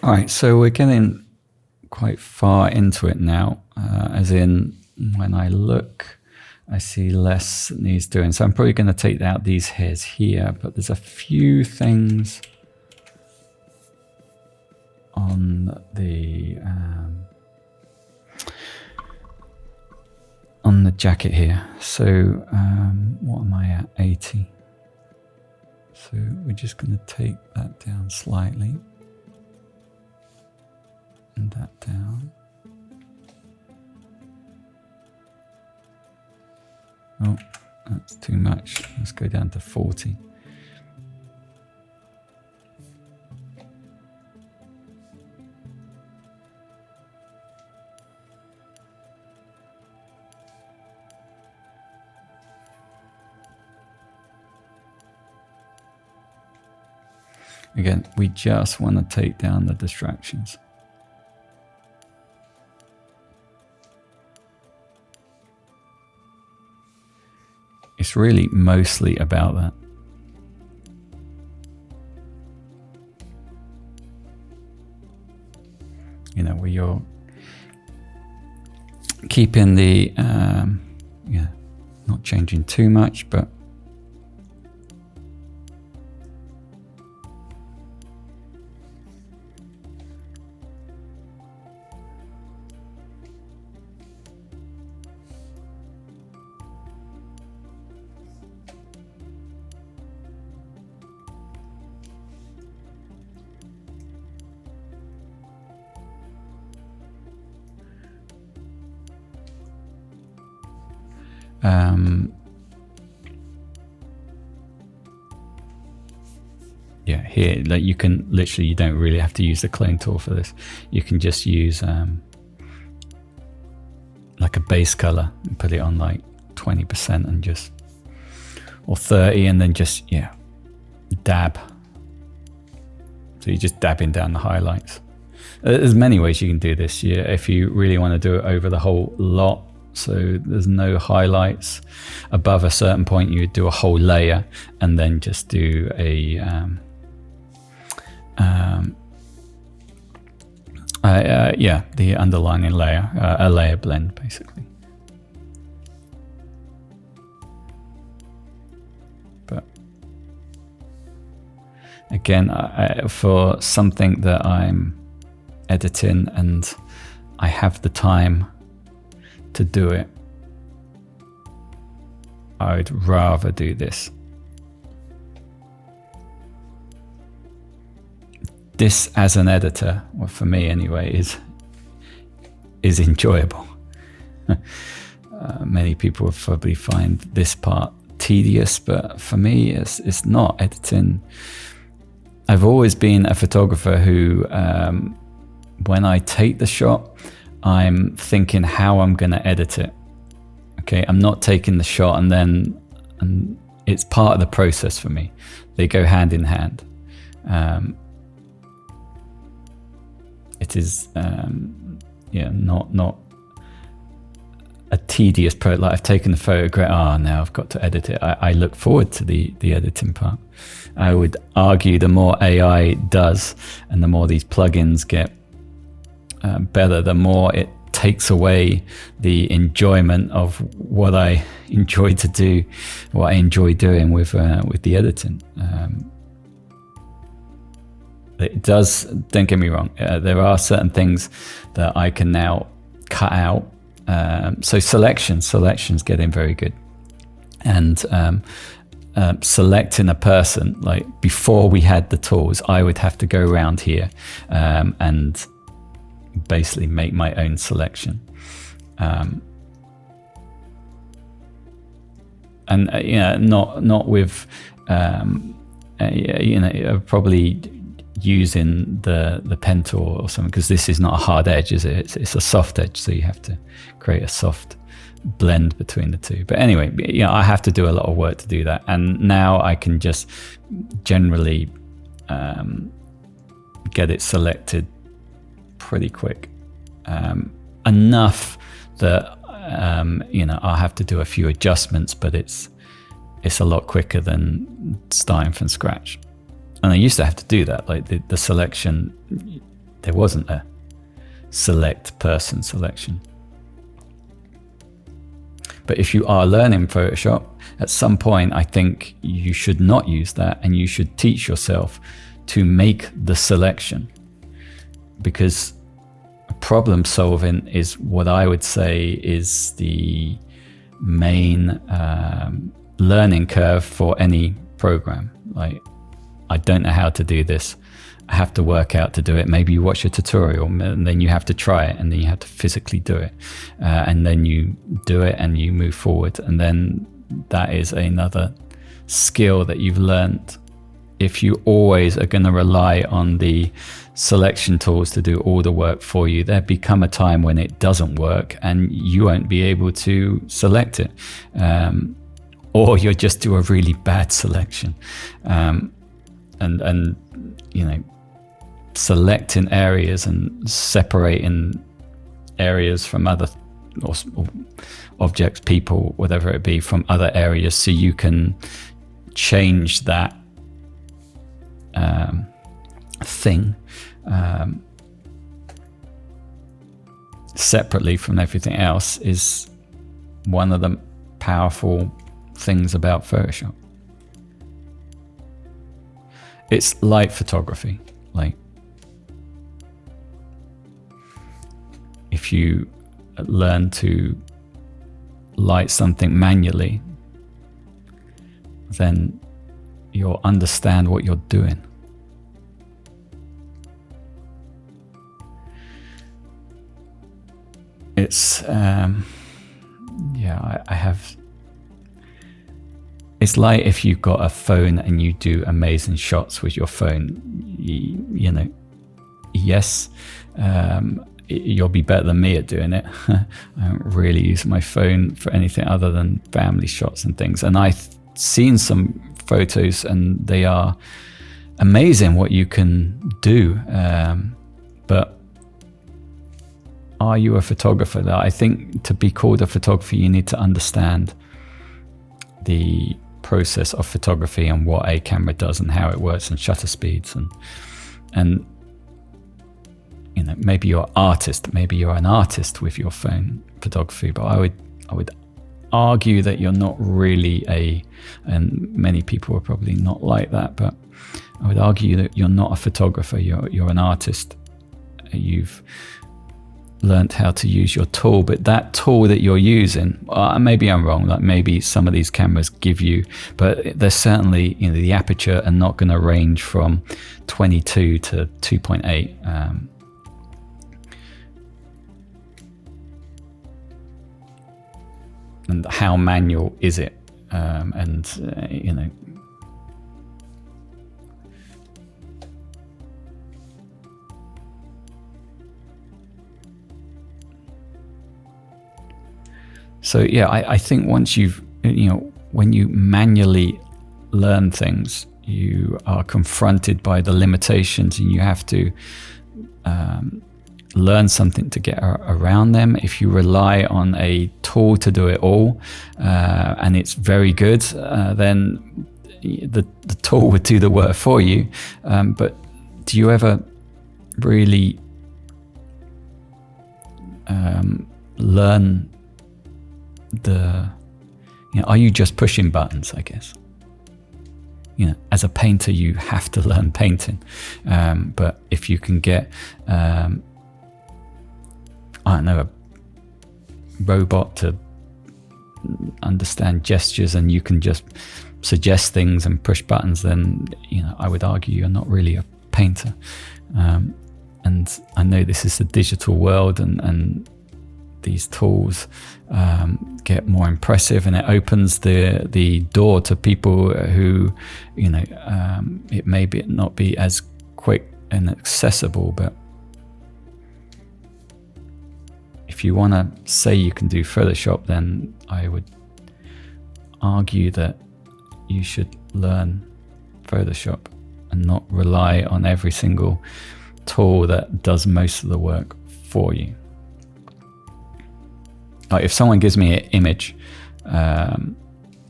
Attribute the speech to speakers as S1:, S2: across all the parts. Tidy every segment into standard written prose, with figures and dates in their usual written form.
S1: All right, so we're getting quite far into it now, as in when I look, I see less that needs doing. So I'm probably going to take out these hairs here, but there's a few things on the jacket here. So what am I at? 80. So we're just going to take that down slightly. And that down. Oh, that's too much. Let's go down to 40. Again, we just want to take down the distractions. It's really mostly about that. You know, where you're keeping the, not changing too much, but yeah, here, like you can literally, you don't really have to use the clone tool for this. You can just use like a base color and put it on like 20% and just, or 30, and then just, dab. So you're just dabbing down the highlights. There's many ways you can do this. If you really want to do it over the whole lot, so there's no highlights above a certain point, you would do a whole layer and then just do a the underlining layer, a layer blend basically. But again, for something that I'm editing and I have the time to do it, I would rather do this. This as an editor, or for me anyway, is enjoyable. Many people would probably find this part tedious, but for me it's not. Editing, I've always been a photographer who when I take the shot, I'm thinking how I'm going to edit it. Okay, I'm not taking the shot and it's part of the process for me. They go hand in hand. It is not a tedious process. Like I've taken the photograph, now I've got to edit it. I look forward to the editing part. I would argue the more AI does and the more these plugins get better, the more it takes away the enjoyment of what I enjoy to do, what I enjoy doing with the editing. It does, don't get me wrong, there are certain things that I can now cut out. So selection's getting very good. And selecting a person, like before we had the tools, I would have to go around here and basically make my own selection, and not with probably using the pen tool or something, because this is not a hard edge, is it? It's a soft edge, so you have to create a soft blend between the two. But anyway, I have to do a lot of work to do that, and now I can just generally get it selected pretty quick, enough that I'll have to do a few adjustments, but it's a lot quicker than starting from scratch. And I used to have to do that, like the selection there wasn't a select person selection. But if you are learning Photoshop, at some point I think you should not use that, and you should teach yourself to make the selection, because problem solving is what I would say is the main learning curve for any program. Like, I don't know how to do this, I have to work out to do it. Maybe you watch a tutorial and then you have to try it, and then you have to physically do it, and then you do it and you move forward, and then that is another skill that you've learned. If you always are going to rely on the selection tools to do all the work for you, there become a time when it doesn't work and you won't be able to select it, or you'll just do a really bad selection, and you know, selecting areas and separating areas from other or objects, people, whatever it be, from other areas, so you can change that thing separately from everything else, is one of the powerful things about Photoshop. It's light photography. Like, if you learn to light something manually, then you'll understand what you're doing. It's I have, it's like if you've got a phone and you do amazing shots with your phone, you know, yes, you'll be better than me at doing it. I don't really use my phone for anything other than family shots and things, and I've seen some photos and they are amazing what you can do, but are you a photographer? I think to be called a photographer, you need to understand the process of photography and what a camera does and how it works and shutter speeds, and you know, maybe you're an artist, maybe you're an artist with your phone photography, but I would argue that you're not really and many people are probably not like that, but I would argue that you're not a photographer, you're an artist. You've learned how to use your tool, but that tool that you're using, maybe I'm wrong, like maybe some of these cameras give you, but they're certainly, you know, the aperture are not going to range from 22 to 2.8. And how manual is it? You know, so yeah, I think once you've, you know, when you manually learn things, you are confronted by the limitations, and you have to learn something to get around them. If you rely on a tool to do it all, and it's very good, then the tool would do the work for you. But do you ever really learn you know, are you just pushing buttons, I guess? You know, as a painter, you have to learn painting. But if you can get, I don't know, a robot to understand gestures and you can just suggest things and push buttons, then, you know, I would argue you're not really a painter. And I know this is the digital world, and these tools get more impressive, and it opens the door to people who, you know, it may not be as quick and accessible, but if you want to say you can do Photoshop, then I would argue that you should learn Photoshop and not rely on every single tool that does most of the work for you. Like, if someone gives me an image,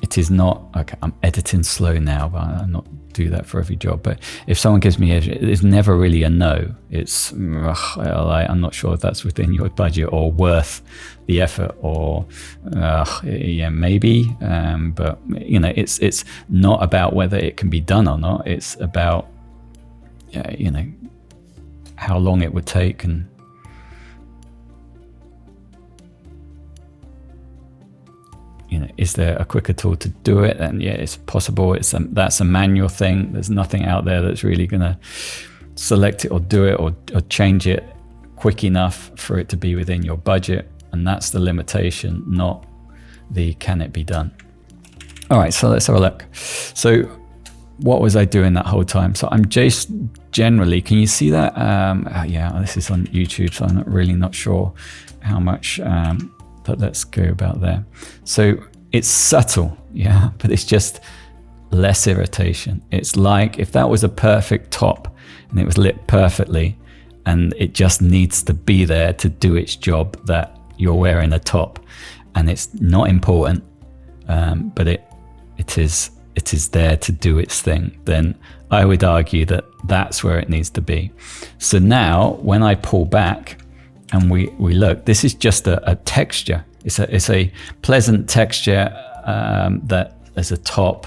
S1: it is not, okay, I'm editing slow now, but I'm not do that for every job. But if someone gives me it's never really a no. It's I'm not sure if that's within your budget or worth the effort, or yeah, maybe. But you know, it's not about whether it can be done or not. It's about you know, how long it would take, and you know, is there a quicker tool to do it? And yeah, it's possible. That's a manual thing. There's nothing out there that's really going to select it or do it or change it quick enough for it to be within your budget. And that's the limitation, not the can it be done. All right, so let's have a look. So what was I doing that whole time? So I'm just generally, can you see that? Yeah, this is on YouTube, so I'm not sure how much, but let's go about there. So it's subtle, yeah, but it's just less irritation. It's like if that was a perfect top and it was lit perfectly and it just needs to be there to do its job, that you're wearing a top and it's not important, but it is there to do its thing, then I would argue that that's where it needs to be. So now when I pull back and we look, this is just a texture. It's a pleasant texture that as a top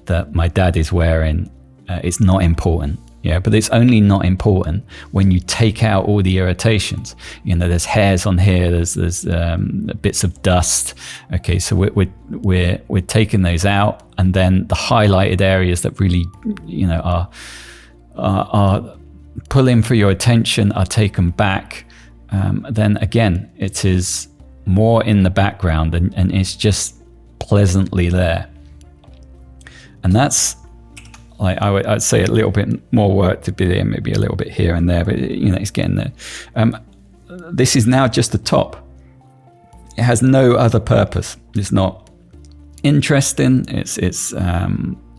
S1: that my dad is wearing. It's not important, yeah, but it's only not important when you take out all the irritations. You know, there's hairs on here, there's bits of dust. Okay, so we're taking those out, and then the highlighted areas that really, you know, are pulling for your attention are taken back. Then again, it is more in the background and it's just pleasantly there. And that's, like, I'd say a little bit more work to be there, maybe a little bit here and there, but you know, it's getting there. This is now just the top. It has no other purpose. It's not interesting. It's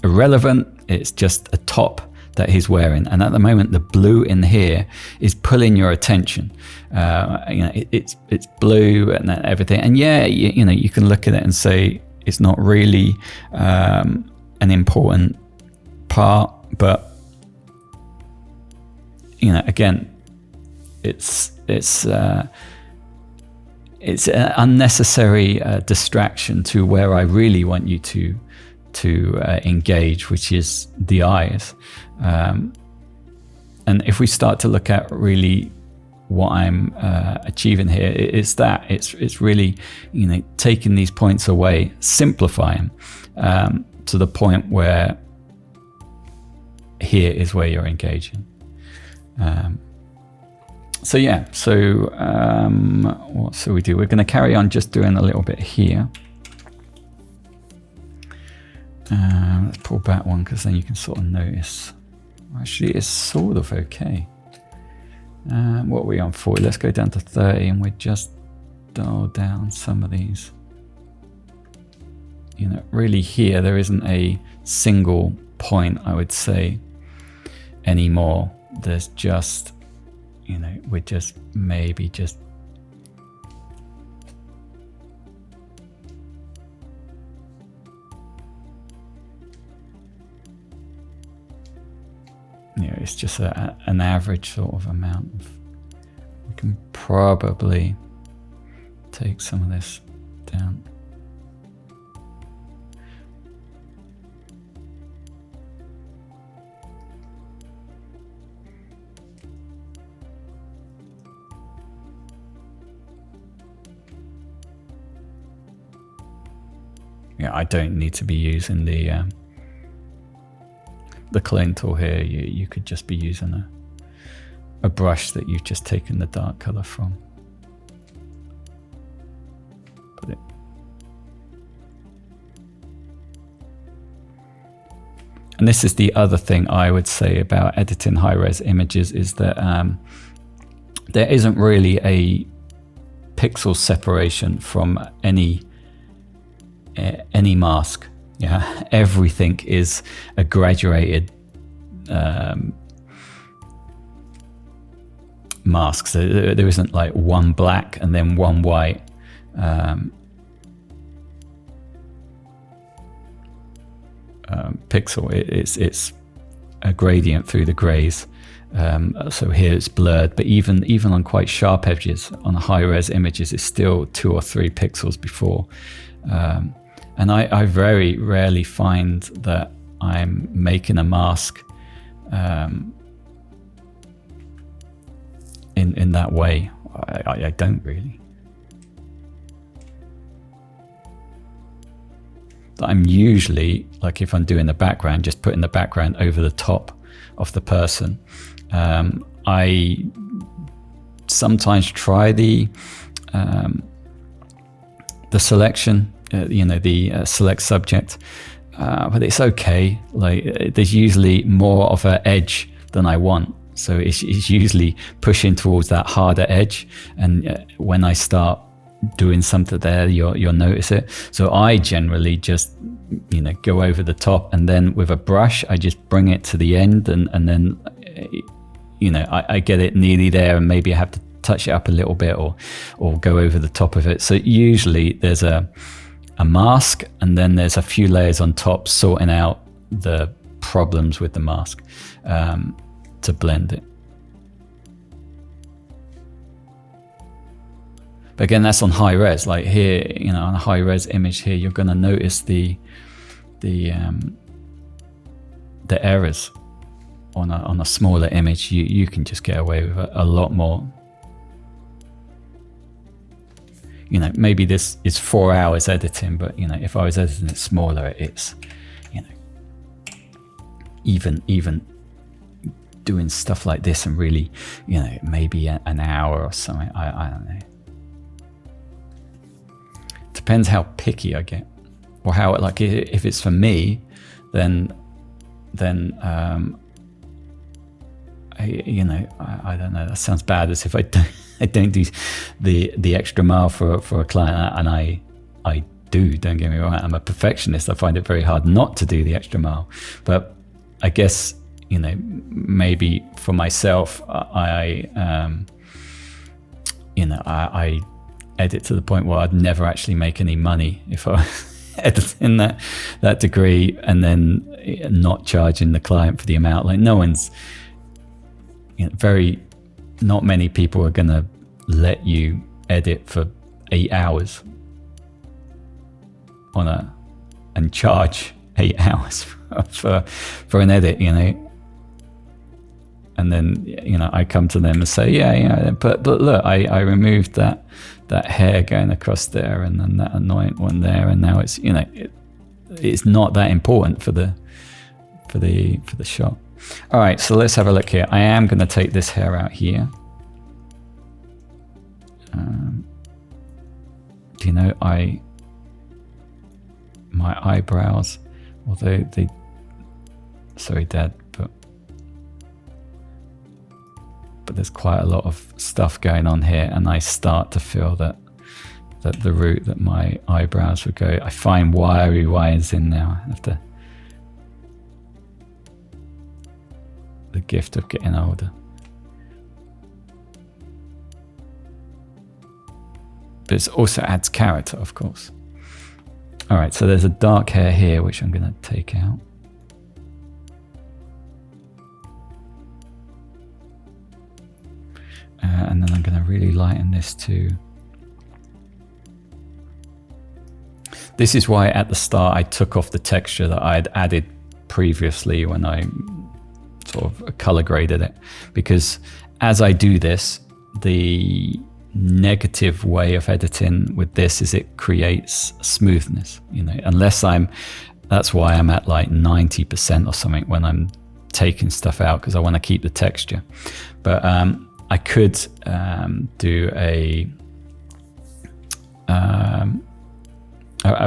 S1: irrelevant. It's just a top that he's wearing, and at the moment the blue in here is pulling your attention. You know, it's blue and everything, and yeah, you know, you can look at it and say it's not really an important part, but you know, again, it's an unnecessary distraction to where I really want you to engage, which is the eyes. And if we start to look at really what I'm achieving here, it's that it's really, you know, taking these points away, simplifying to the point where here is where you're engaging. So yeah, so what shall we do? We're going to carry on just doing a little bit here. Let's pull back one, because then you can sort of notice. Actually, it's sort of okay. What are we on 40? Let's go down to 30 and we just dial down some of these. You know, really here, there isn't a single point, I would say, anymore. There's just, you know, we're just maybe just it's just an average sort of amount of, we can probably take some of this down. Yeah, I don't need to be using the clone tool here. You could just be using a brush that you've just taken the dark color from. And this is the other thing I would say about editing high-res images, is that there isn't really a pixel separation from any mask. Yeah, everything is a graduated mask. So there isn't like one black and then one white. pixel. It's a gradient through the grays. So here it's blurred, but even on quite sharp edges on high res images, it's still 2 or 3 pixels before. And I very rarely find that I'm making a mask in that way. I don't really. I'm usually, like if I'm doing the background, just putting the background over the top of the person. I sometimes try the selection, the select subject, but it's okay. Like there's usually more of an edge than I want, so it's usually pushing towards that harder edge. And when I start doing something there, you'll notice it. So I generally just go over the top, and then with a brush I just bring it to the end, and then I get it nearly there, and maybe I have to touch it up a little bit or go over the top of it. So usually there's a mask, and then there's a few layers on top sorting out the problems with the mask to blend it. But again, that's on high res. Like here, on a high res image here, you're going to notice the errors. On a smaller image, you can just get away with a lot more. Maybe this is 4 hours editing, but if I was editing it smaller, it's even doing stuff like this and really maybe an hour or something. I don't know. Depends how picky I get, or how if it's for me, then I don't know. That sounds bad, as if I don't do the extra mile for a client, and I do. Don't get me wrong. I'm a perfectionist. I find it very hard not to do the extra mile. But I guess maybe for myself, I edit to the point where I'd never actually make any money if I edit in that degree, and then not charging the client for the amount. Like no one's not many people are gonna let you edit for 8 hours and charge 8 hours for an edit, and then I come to them and say, but look, I removed that hair going across there, and then that annoying one there, and now it's it's not that important for the shot. All right, so let's have a look here. I am going to take this hair out here. My eyebrows, although sorry, Dad, but there's quite a lot of stuff going on here, and I start to feel that the route that my eyebrows would go, I find wiry wires in now. I have to. The gift of getting older. But it also adds character, of course. All right, so there's a dark hair here, which I'm going to take out. And then I'm going to really lighten this too. This is why at the start I took off the texture that I had added previously when I sort of color graded it, because as I do this, the negative way of editing with this is it creates smoothness, that's why I'm at like 90% or something when I'm taking stuff out, because I want to keep the texture. But I could do a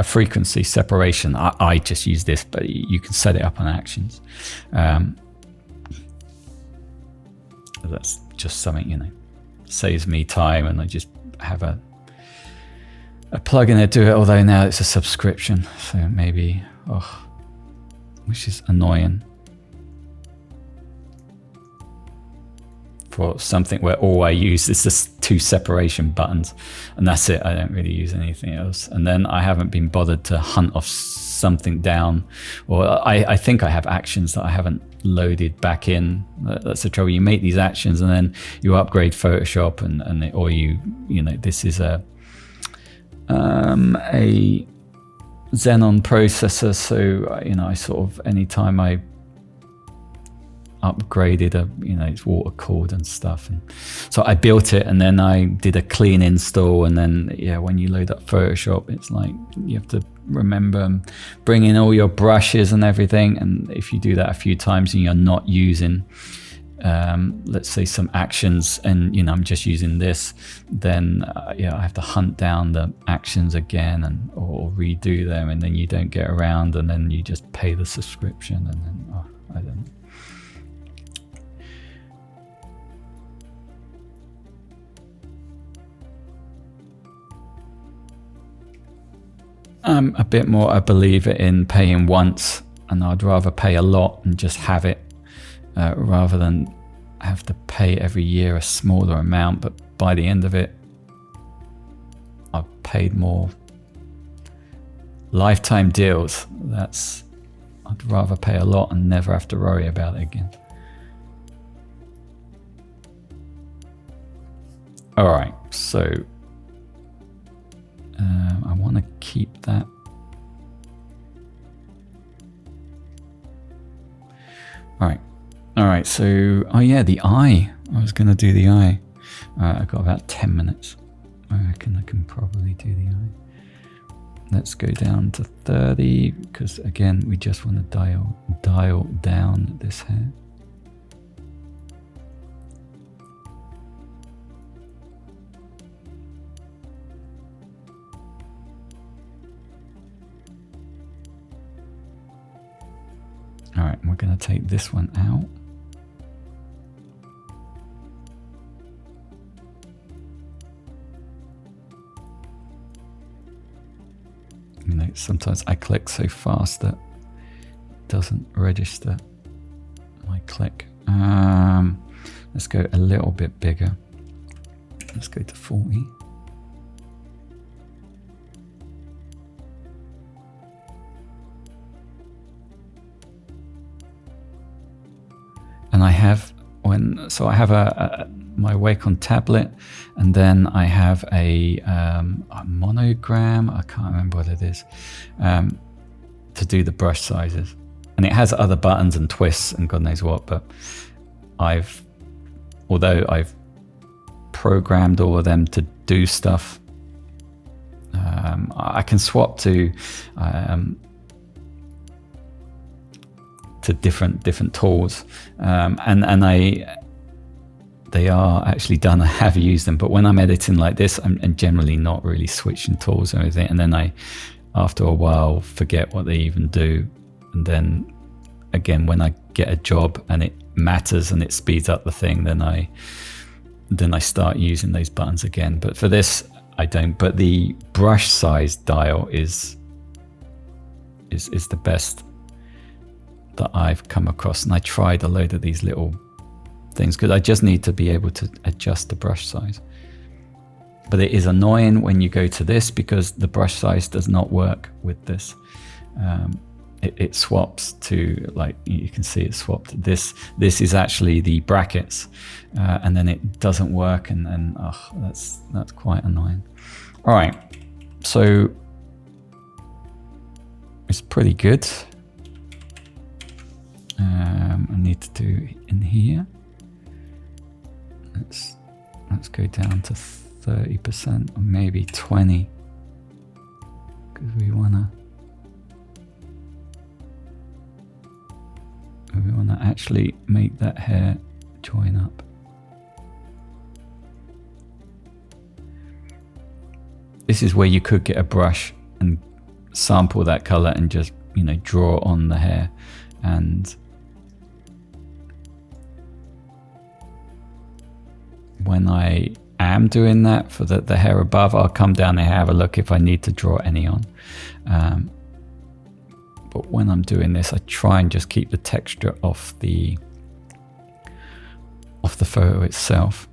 S1: frequency separation. I just use this, but you can set it up on actions. That's just something, saves me time, and I just have a plugin to do it, although now it's a subscription, so maybe, which is annoying for something where all I use is just 2 separation buttons, and that's it. I don't really use anything else. And then I haven't been bothered to hunt off something down, or I think I have actions that I haven't loaded back in. That's the trouble. You make these actions and then you upgrade Photoshop or this is a Xenon processor, so I sort of, anytime I upgraded it's water cooled and stuff, and so I built it and then I did a clean install, and then when you load up Photoshop, it's like you have to remember bring in all your brushes and everything, and if you do that a few times and you're not using let's say some actions, and I'm just using this, then I have to hunt down the actions again or redo them, and then you don't get around, and then you just pay the subscription, and then I don't know. I'm a bit more a believer in paying once, and I'd rather pay a lot and just have it rather than have to pay every year a smaller amount, but by the end of it I've paid more. Lifetime deals, I'd rather pay a lot and never have to worry about it again. All right, so I want to keep that. All right, so the eye. I was going to do the eye. I've got about 10 minutes. I reckon I can probably do the eye. Let's go down to 30, because again we just want to dial down this hair. All right, we're going to take this one out. Sometimes I click so fast that it doesn't register my click. Let's go a little bit bigger. Let's go to 40. And I have my Wacom tablet, and then I have a monogram, I can't remember what it is, to do the brush sizes. And it has other buttons and twists and God knows what, but although I've programmed all of them to do stuff, I can swap to different tools, and they are actually done. I have used them, but when I'm editing like this, I'm generally not really switching tools or anything, and then I, after a while, forget what they even do. And then again, when I get a job and it matters and it speeds up the thing, then I start using those buttons again. But for this, I don't. But the brush size dial is the best that I've come across, and I tried a load of these little things because I just need to be able to adjust the brush size. But it is annoying when you go to this because the brush size does not work with this. It swaps to, like you can see, it swapped. This is actually the brackets, and then it doesn't work, and that's quite annoying. All right, so it's pretty good. I need to do in here. Let's go down to 30% or maybe 20, because we wanna actually make that hair join up. This is where you could get a brush and sample that color and just draw on the hair. And when I am doing that for the hair above, I'll come down and have a look if I need to draw any on. But when I'm doing this, I try and just keep the texture off the photo itself.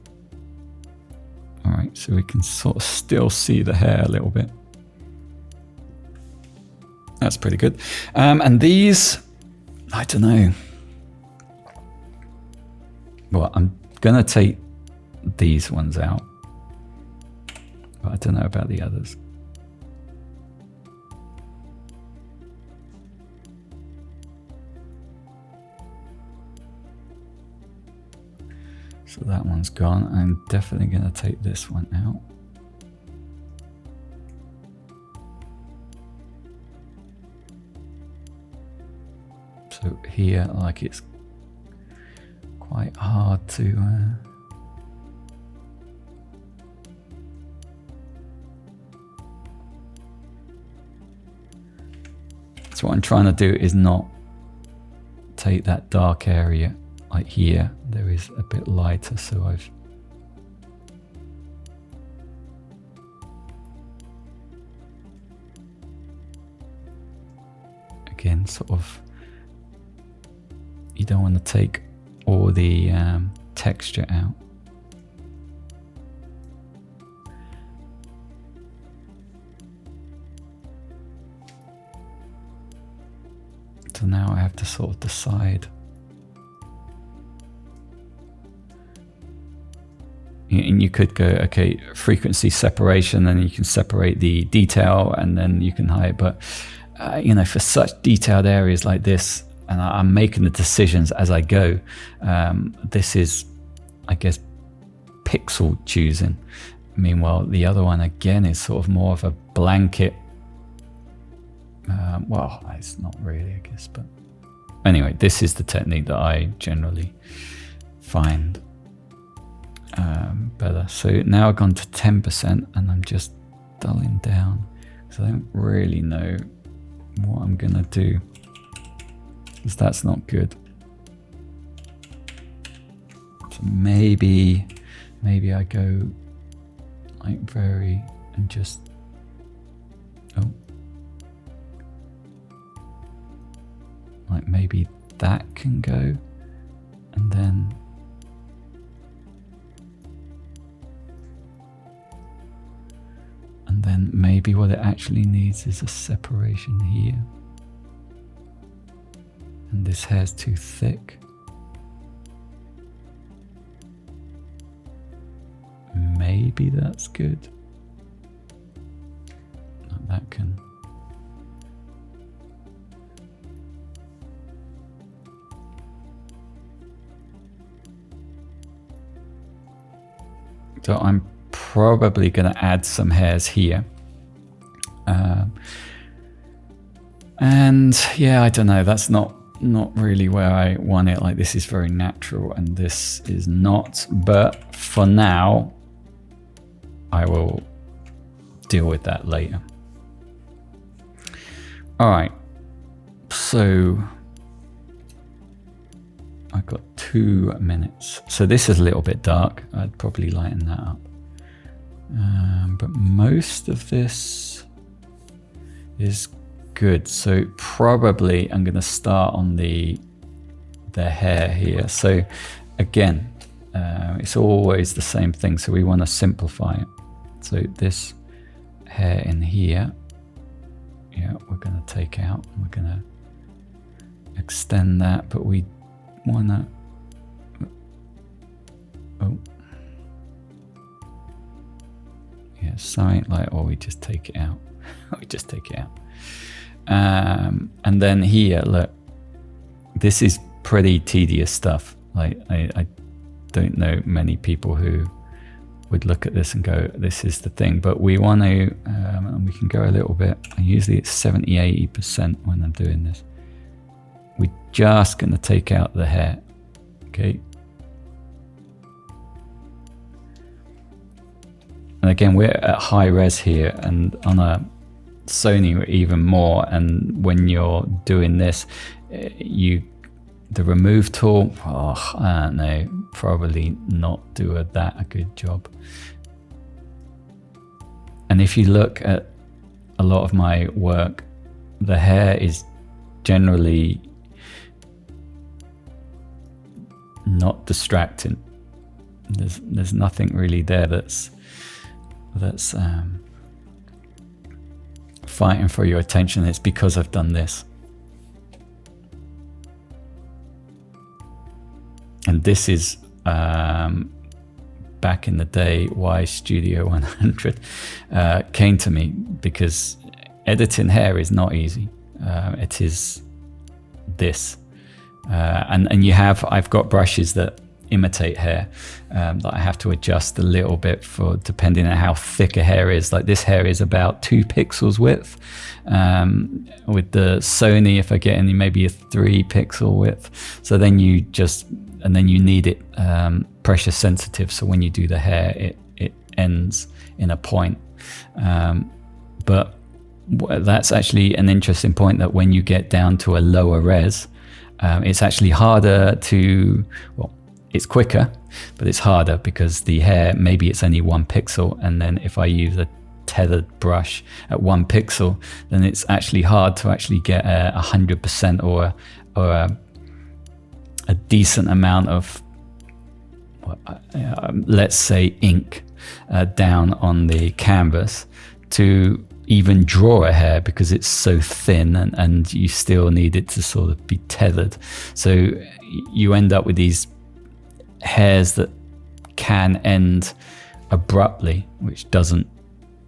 S1: All right, so we can sort of still see the hair a little bit. That's pretty good. And these, I don't know. Well, I'm going to take these ones out. But I don't know about the others. So that one's gone. I'm definitely going to take this one out. So here, like, it's quite hard to so what I'm trying to do is not take that dark area. Like here, there is a bit lighter, so I've again sort of, you don't want to take all the texture out. So now I have to sort of decide. And you could go, okay, frequency separation, and you can separate the detail and then you can hide. But, you know, for such detailed areas like this, and I'm making the decisions as I go, this is, I guess, pixel choosing. Meanwhile, the other one, again, is sort of more of a blanket. Well, it's not really, I guess. But anyway, this is the technique that I generally find better. So now I've gone to 10% and I'm just dulling down because I don't really know what I'm gonna do, because that's not good. So maybe I go like very and just like maybe that can go, and then maybe what it actually needs is a separation here, and this hair's too thick. Maybe that's good. That can. So I'm probably going to add some hairs here. And yeah, I don't know, that's not really where I want it. Like, this is very natural and this is not. But for now, I will deal with that later. All right, so I've got 2 minutes. So this is a little bit dark. I'd probably lighten that up. But most of this is good. So probably I'm going to start on the hair here. So again, it's always the same thing. So we want to simplify it. So this hair in here, yeah, we're going to take out. We're going to extend that, but we want to. Yeah, something like, or we just take it out. We just take it out. And then here, look, this is pretty tedious stuff. Like, I don't know many people who would look at this and go, this is the thing. But we want to, and we can go a little bit. Usually it's 70-80% when I'm doing this. We're just going to take out the hair. Okay. And again, we're at high res here, and on a Sony we're even more. And when you're doing this, the remove tool, I don't know, probably not do that a good job. And if you look at a lot of my work, the hair is generally not distracting. There's nothing really there that's fighting for your attention. It's because I've done this. And this is back in the day why Studio 100 came to me, because editing hair is not easy. It is this. And I've got brushes that imitate hair that I have to adjust a little bit for, depending on how thick a hair is. Like this hair is about 2 pixels width. With the Sony, if I get any, maybe a 3 pixel width. So then you need it pressure sensitive. So when you do the hair, it ends in a point. But that's actually an interesting point, that when you get down to a lower res, it's actually harder to, it's quicker, but it's harder because the hair, maybe it's only 1 pixel. And then if I use a tethered brush at 1 pixel, then it's actually hard to actually get 100% or a decent amount of, let's say, ink down on the canvas to even draw a hair, because it's so thin, and you still need it to sort of be tethered. So you end up with these hairs that can end abruptly, which doesn't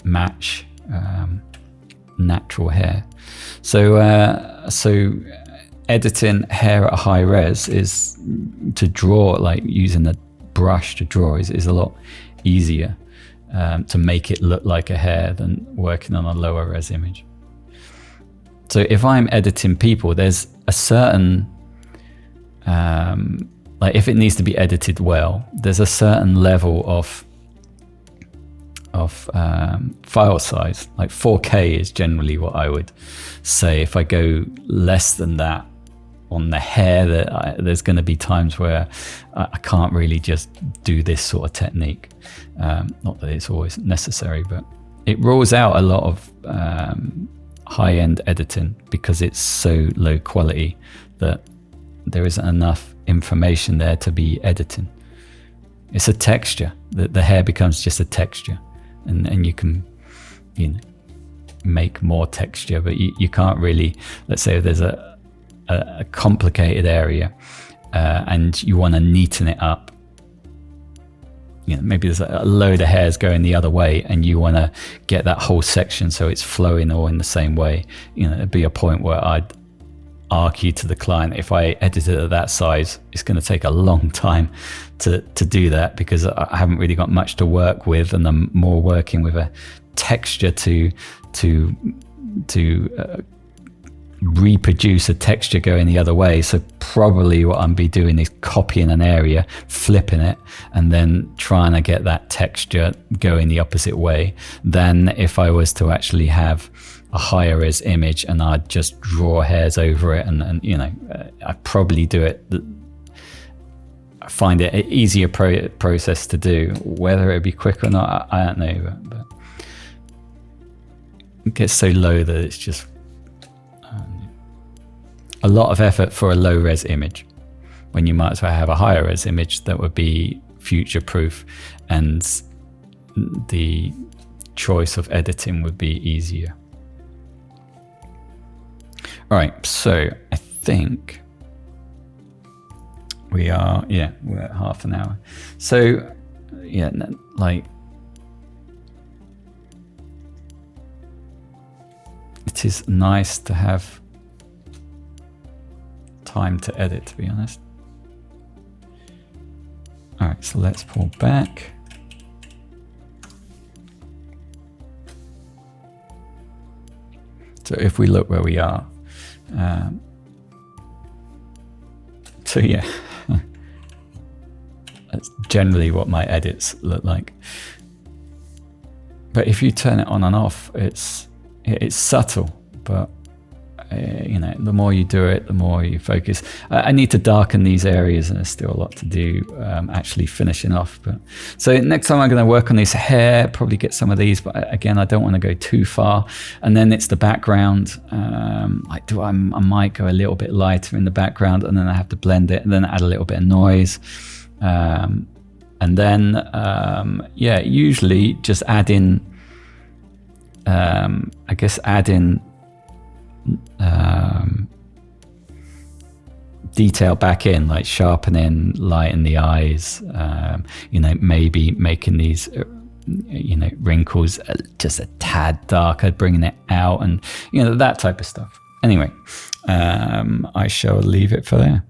S1: match natural hair. So editing hair at high res is, to draw, like using a brush to draw, is a lot easier to make it look like a hair than working on a lower res image. So if I'm editing people, there's a certain like if it needs to be edited well, there's a certain level of file size. Like 4K is generally what I would say. If I go less than that on the hair, there's going to be times where I can't really just do this sort of technique. Not that it's always necessary, but it rules out a lot of high-end editing because it's so low quality that there isn't enough information there to be editing. It's a texture. The hair becomes just a texture, and you can, make more texture, but you can't really, let's say if there's a complicated area and you want to neaten it up, maybe there's a load of hairs going the other way and you want to get that whole section so it's flowing all in the same way. It'd be a point where I'd argue to the client, if I edit it at that size, it's going to take a long time to do that, because I haven't really got much to work with, and I'm more working with a texture to reproduce a texture going the other way. So probably what I'm be doing is copying an area, flipping it, and then trying to get that texture going the opposite way than if I was to actually have a higher res image and I'd just draw hairs over it, and I probably do it. I find it an easier process to do. Whether it'd be quick or not, I don't know, but it gets so low that it's just a lot of effort for a low res image, when you might as well have a higher res image that would be future proof, and the choice of editing would be easier. All right, so I think we're at half an hour. So it is nice to have time to edit, to be honest. All right, so let's pull back. So if we look where we are, that's generally what my edits look like. But if you turn it on and off, it's subtle, but the more you do it, the more you focus. I need to darken these areas, and there's still a lot to do actually finishing off. But so next time I'm going to work on this hair, probably get some of these, but again, I don't want to go too far. And then it's the background. I might go a little bit lighter in the background, and then I have to blend it, and then add a little bit of noise. And then usually just add in I guess add in detail back in, like sharpening light in the eyes, maybe making these wrinkles just a tad darker, bringing it out, and that type of stuff. Anyway, I shall leave it for there.